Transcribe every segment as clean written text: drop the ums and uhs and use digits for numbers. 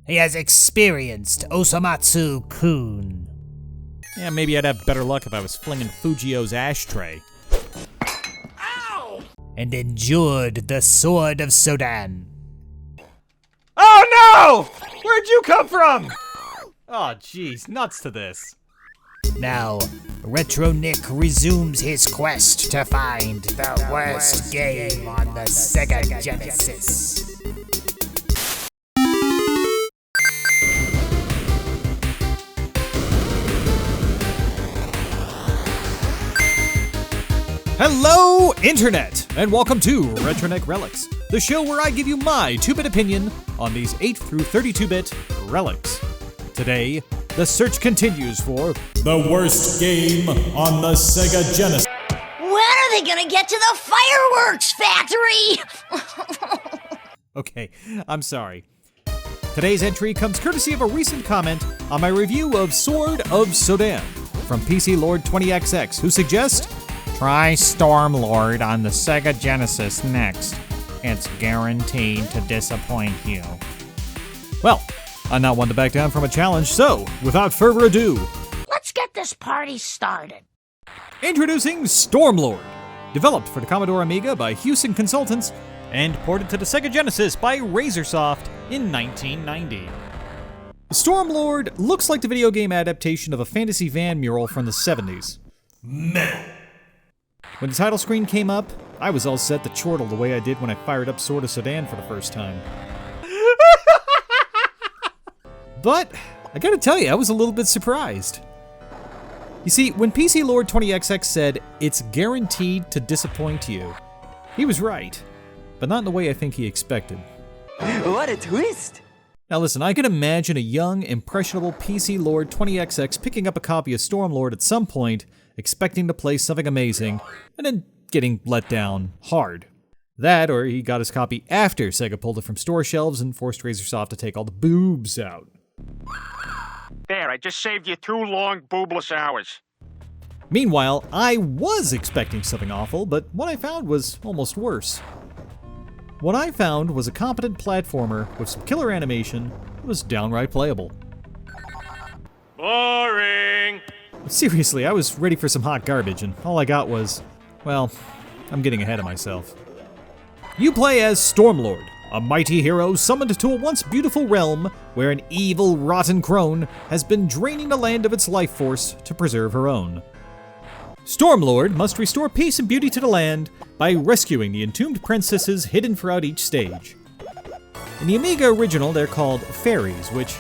He has experienced Osomatsu-kun. Yeah, maybe I'd have better luck if I was flinging Fujio's ashtray. Ow! And endured the Sword of Sodan. Oh no! Where'd you come from? Oh jeez, nuts to this. Now, Retro Nick resumes his quest to find the worst game on the Sega Genesis. Hello, Internet, and welcome to RetroNick Relics, the show where I give you my 2-bit opinion on these 8 through 32-bit relics. Today, the search continues for the worst game on the Sega Genesis. When are they gonna get to the fireworks factory? Okay, I'm sorry. Today's entry comes courtesy of a recent comment on my review of Sword of Sodan from PC Lord 20XX, who suggests, try Stormlord on the Sega Genesis next. It's guaranteed to disappoint you. Well, I'm not one to back down from a challenge, so without further ado, Let's get this party started. introducing Stormlord, developed for the Commodore Amiga by Hewson Consultants and ported to the Sega Genesis by Razorsoft in 1990. Stormlord looks like the video game adaptation of a fantasy van mural from the 70s. Metal. When the title screen came up, I was all set to chortle the way I did when I fired up Sword of Sodan for the first time. But, I gotta tell you, I was a little bit surprised. You see, when PC Lord 20XX said, it's guaranteed to disappoint you, he was right, but not in the way I think he expected. What a twist! Now listen, I can imagine a young, impressionable PC Lord 20XX picking up a copy of Stormlord at some point, expecting to play something amazing, and then getting let down hard. That, or he got his copy after Sega pulled it from store shelves and forced Razorsoft to take all the boobs out. There, I just saved you 2 long, boobless hours. Meanwhile, I was expecting something awful, but what I found was almost worse. What I found was a competent platformer with some killer animation that was downright playable. Boring! Seriously, I was ready for some hot garbage, and all I got was, well, I'm getting ahead of myself. You play as Stormlord, a mighty hero summoned to a once beautiful realm where an evil, rotten crone has been draining the land of its life force to preserve her own. Stormlord must restore peace and beauty to the land by rescuing the entombed princesses hidden throughout each stage. In the Amiga original, they're called fairies, which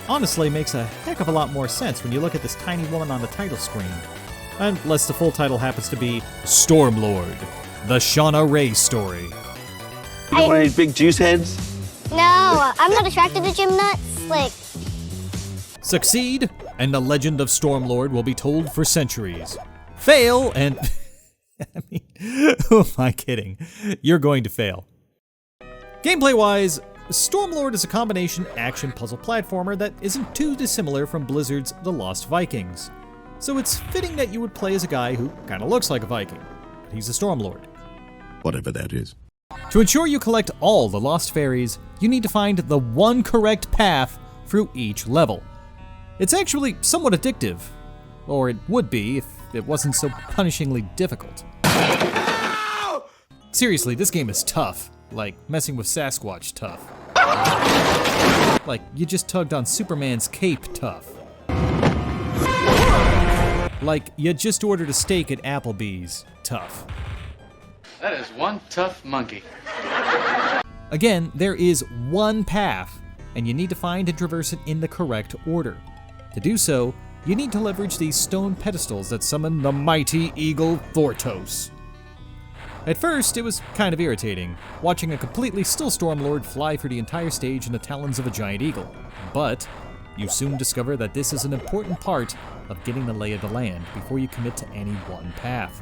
honestly makes a heck of a lot more sense when you look at this tiny woman on the title screen. Unless the full title happens to be Stormlord, the Shauna Ray story. You got one of these big juice heads? No, I'm not attracted to gym nuts. Succeed, and the legend of Stormlord will be told for centuries. Fail, and I mean, who am I kidding? You're going to fail. Gameplay-wise, Stormlord is a combination action puzzle platformer that isn't too dissimilar from Blizzard's The Lost Vikings. So it's fitting that you would play as a guy who kinda looks like a Viking. He's a Stormlord. Whatever that is. To ensure you collect all the lost fairies, you need to find the one correct path through each level. It's actually somewhat addictive, or it would be if it wasn't so punishingly difficult. Seriously, this game is tough, like messing with Sasquatch tough. Like you just tugged on Superman's cape tough. Like you just ordered a steak at Applebee's tough. That is one tough monkey. Again, there is one path, and you need to find and traverse it in the correct order. To do so, you need to leverage these stone pedestals that summon the mighty eagle Thortos. At first, it was kind of irritating, watching a completely still Stormlord fly through the entire stage in the talons of a giant eagle. But you soon discover that this is an important part of getting the lay of the land before you commit to any one path.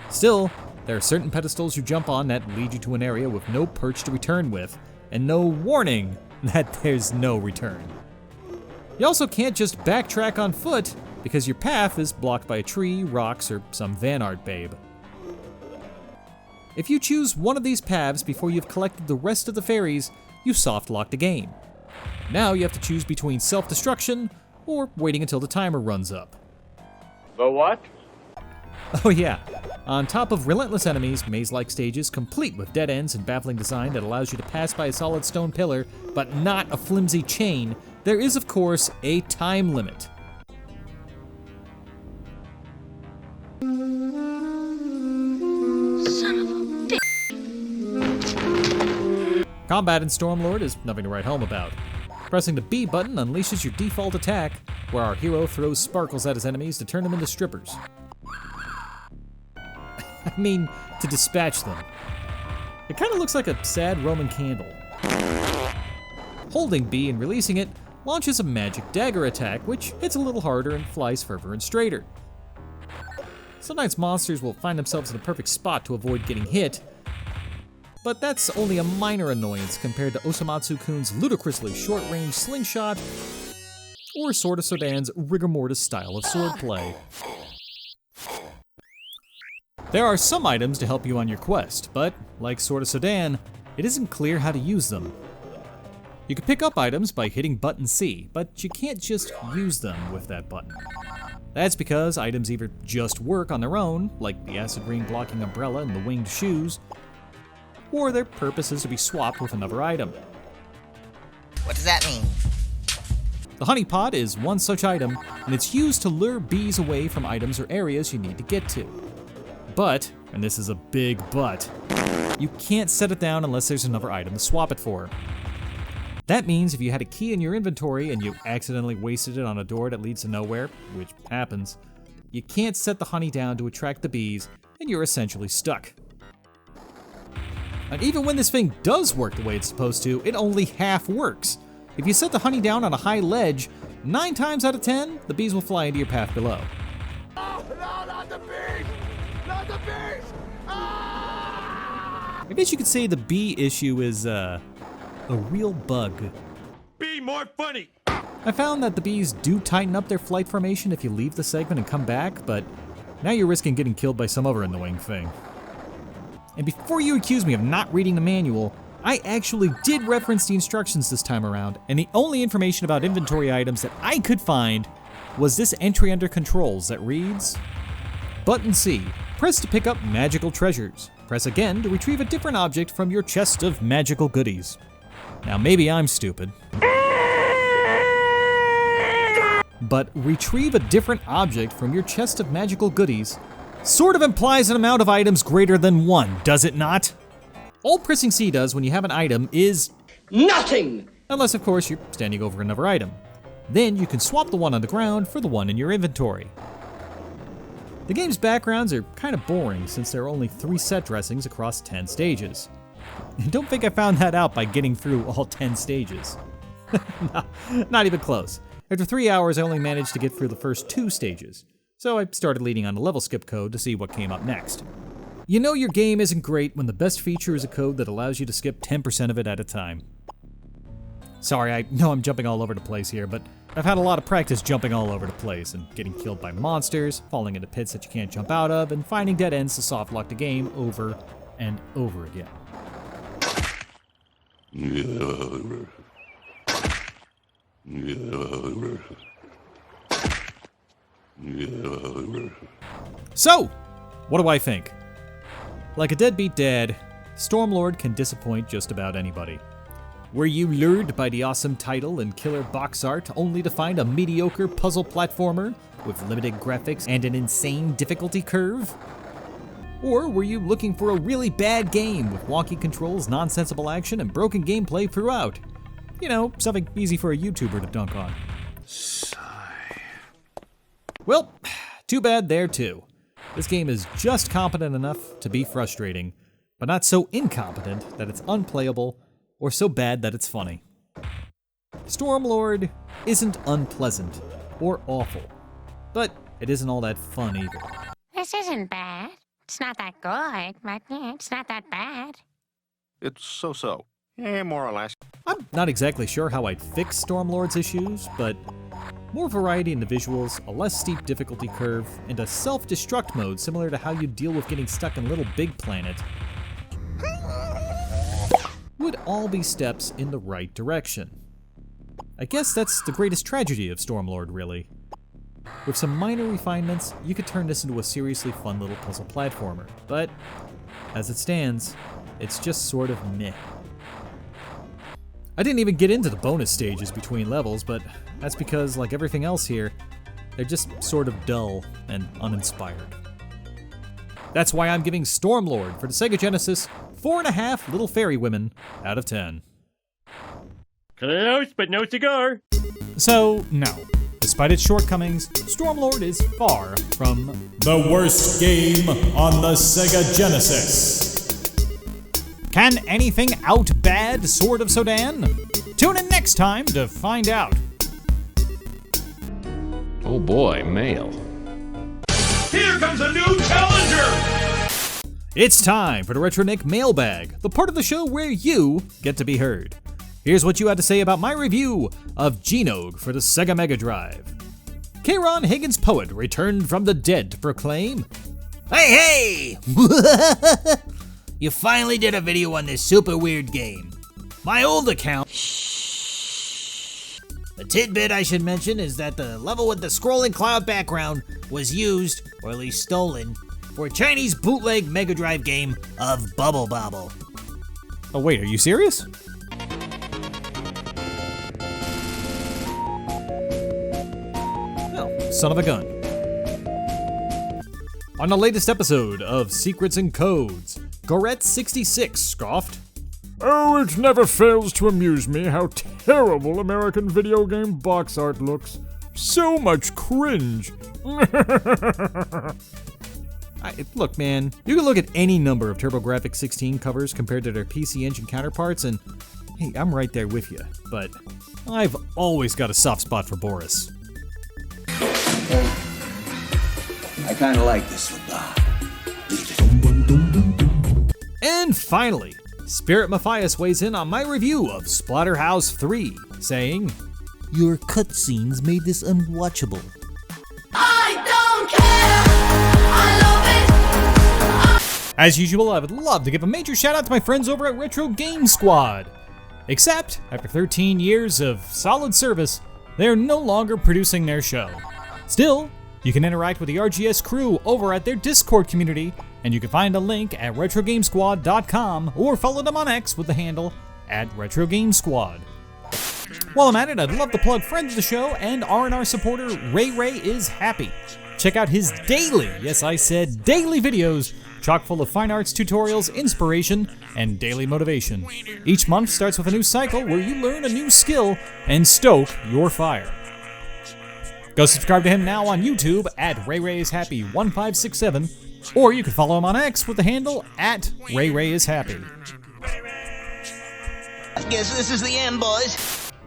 Still, there are certain pedestals you jump on that lead you to an area with no perch to return with, and no warning that there's no return. You also can't just backtrack on foot because your path is blocked by a tree, rocks, or some van art babe. If you choose one of these paths before you've collected the rest of the fairies, you soft lock the game. Now you have to choose between self-destruction or waiting until the timer runs up. The what? Oh yeah, on top of relentless enemies, maze-like stages complete with dead ends and baffling design that allows you to pass by a solid stone pillar, but not a flimsy chain, there is of course a time limit. Combat in Stormlord is nothing to write home about. Pressing the B button unleashes your default attack, where our hero throws sparkles at his enemies to turn them into strippers. I mean, to dispatch them. It kind of looks like a sad Roman candle. Holding B and releasing it launches a magic dagger attack, which hits a little harder and flies further and straighter. Sometimes monsters will find themselves in a perfect spot to avoid getting hit, but that's only a minor annoyance compared to Osomatsu-kun's ludicrously short-range slingshot or Sword of Sodan's rigor mortis style of swordplay. There are some items to help you on your quest, but like Sword of Sodan, it isn't clear how to use them. You can pick up items by hitting button C, but you can't just use them with that button. That's because items either just work on their own, like the acid rain blocking umbrella and the winged shoes, or their purpose is to be swapped with another item. What does that mean? The honey pot is one such item, and it's used to lure bees away from items or areas you need to get to. But, and this is a big but, you can't set it down unless there's another item to swap it for. That means if you had a key in your inventory and you accidentally wasted it on a door that leads to nowhere, which happens, you can't set the honey down to attract the bees, and you're essentially stuck. And even when this thing does work the way it's supposed to, it only half works. If you set the honey down on a high ledge, 9 times out of 10, the bees will fly into your path below. Oh, no, not the bees! Not the bees! Ah! I guess you could say the bee issue is, a real bug. Be more funny! I found that the bees do tighten up their flight formation if you leave the segment and come back, but now you're risking getting killed by some other annoying thing. And before you accuse me of not reading the manual, I actually did reference the instructions this time around, and the only information about inventory items that I could find was this entry under controls that reads, Button C, press to pick up magical treasures. Press again to retrieve a different object from your chest of magical goodies. Now maybe I'm stupid, but retrieve a different object from your chest of magical goodies sort of implies an amount of items greater than 1, does it not? All pressing C does when you have an item is nothing! Unless, of course, you're standing over another item. Then you can swap the one on the ground for the one in your inventory. The game's backgrounds are kind of boring since there are only 3 set dressings across 10 stages. And don't think I found that out by getting through all 10 stages. Not even close. After 3 hours, I only managed to get through the first 2 stages. So I started leading on the level skip code to see what came up next. You know your game isn't great when the best feature is a code that allows you to skip 10% of it at a time. Sorry, I know I'm jumping all over the place here, but I've had a lot of practice jumping all over the place and getting killed by monsters, falling into pits that you can't jump out of, and finding dead ends to softlock the game over and over again. So, what do I think? Like a deadbeat dad, Stormlord can disappoint just about anybody. Were you lured by the awesome title and killer box art only to find a mediocre puzzle platformer with limited graphics and an insane difficulty curve? Or were you looking for a really bad game with wonky controls, nonsensical action, and broken gameplay throughout? You know, something easy for a YouTuber to dunk on. Well, too bad there too. This game is just competent enough to be frustrating, but not so incompetent that it's unplayable or so bad that it's funny. Stormlord isn't unpleasant or awful, but it isn't all that fun either. This isn't bad. It's not that good, but yeah, it's not that bad. It's so-so. Yeah, more or less. I'm not exactly sure how I'd fix Stormlord's issues, but more variety in the visuals, a less steep difficulty curve, and a self-destruct mode similar to how you deal with getting stuck in Little Big Planet would all be steps in the right direction. I guess that's the greatest tragedy of Stormlord, really. With some minor refinements, you could turn this into a seriously fun little puzzle platformer, but as it stands, it's just sort of meh. I didn't even get into the bonus stages between levels, but that's because, like everything else here, they're just sort of dull and uninspired. That's why I'm giving Stormlord for the Sega Genesis 4.5 little fairy women out of 10. Close, but no cigar. So, no. Despite its shortcomings, Stormlord is far from the worst game on the Sega Genesis. Can anything out-bad Sword of Sodan? Tune in next time to find out. Oh boy, mail. Here comes a new challenger! It's time for the RetroNick Mailbag, the part of the show where you get to be heard. Here's what you had to say about my review of Genog for the Sega Mega Drive. Kieran Higgins Poet returned from the dead to proclaim, Hey! You finally did a video on this super weird game. My old account... The tidbit I should mention is that the level with the scrolling cloud background was used, or at least stolen, for a Chinese bootleg Mega Drive game of Bubble Bobble. Oh wait, are you serious? Oh, son of a gun. On the latest episode of Secrets and Codes, Gorette66 scoffed, Oh, it never fails to amuse me how terrible American video game box art looks. So much cringe. Look, man, you can look at any number of TurboGrafx-16 covers compared to their PC Engine counterparts, and hey, I'm right there with you. But I've always got a soft spot for Boris. I kind of like this one. And finally, Spirit Matthias weighs in on my review of Splatterhouse 3, saying, Your cutscenes made this unwatchable. I don't care! I love it! As usual, I would love to give a major shout out to my friends over at Retro Game Squad. Except, after 13 years of solid service, they are no longer producing their show. Still, you can interact with the RGS crew over at their Discord community, and you can find a link at RetroGameSquad.com or follow them on X with the handle @RetroGameSquad. While I'm at it, I'd love to plug friends of the show and RNR supporter Ray is Happy. Check out his daily, yes I said daily videos, chock full of fine arts tutorials, inspiration, and daily motivation. Each month starts with a new cycle where you learn a new skill and stoke your fire. Go subscribe to him now on YouTube at RayIsHappy1567, or you can follow him on X with the handle @RayIsHappy. I guess this is the end, boys.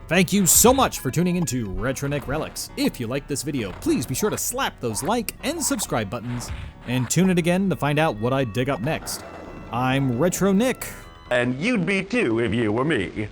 Thank you so much for tuning into RetroNick Relics. If you liked this video, please be sure to slap those like and subscribe buttons, and tune in again to find out what I dig up next. I'm RetroNick. And you'd be too if you were me.